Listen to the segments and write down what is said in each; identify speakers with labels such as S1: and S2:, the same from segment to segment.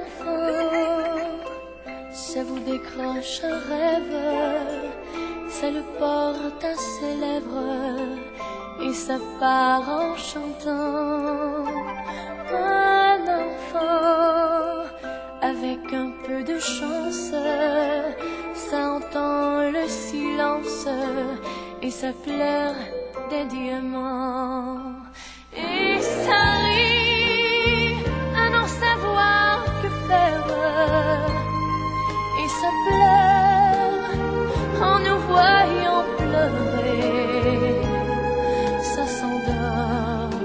S1: enfant, ça vous décroche un rêve, ça le porte à ses lèvres et ça part en chantant. Un enfant, avec un peu de chance, ça entend le silence et ça pleure des diamants. Et ça rit à n'en savoir que faire, et ça pleure en nous voyant pleurer. Ça s'endort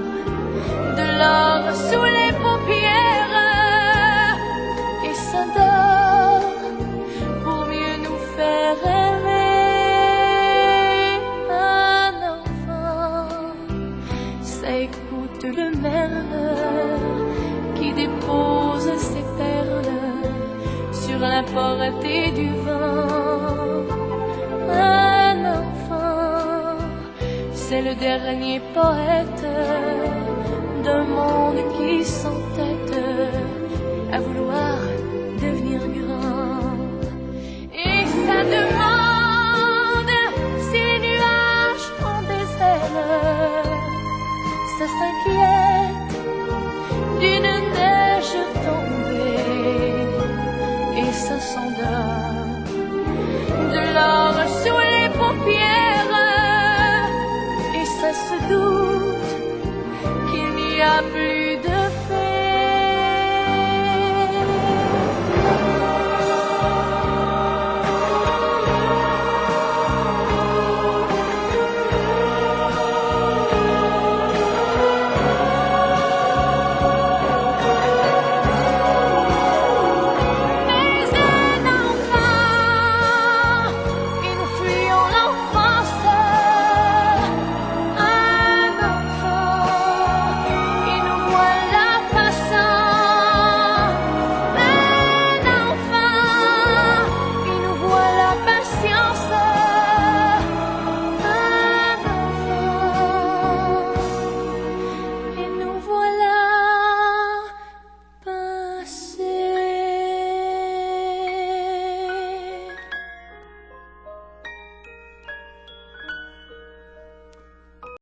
S1: de l'or sous les paupières, et ça dort pour mieux nous faire aimer. Un enfant, ça écoute le merle qui dépose ses perles sur la portée du vent. Un enfant, c'est le dernier poète d'un monde qui s'entête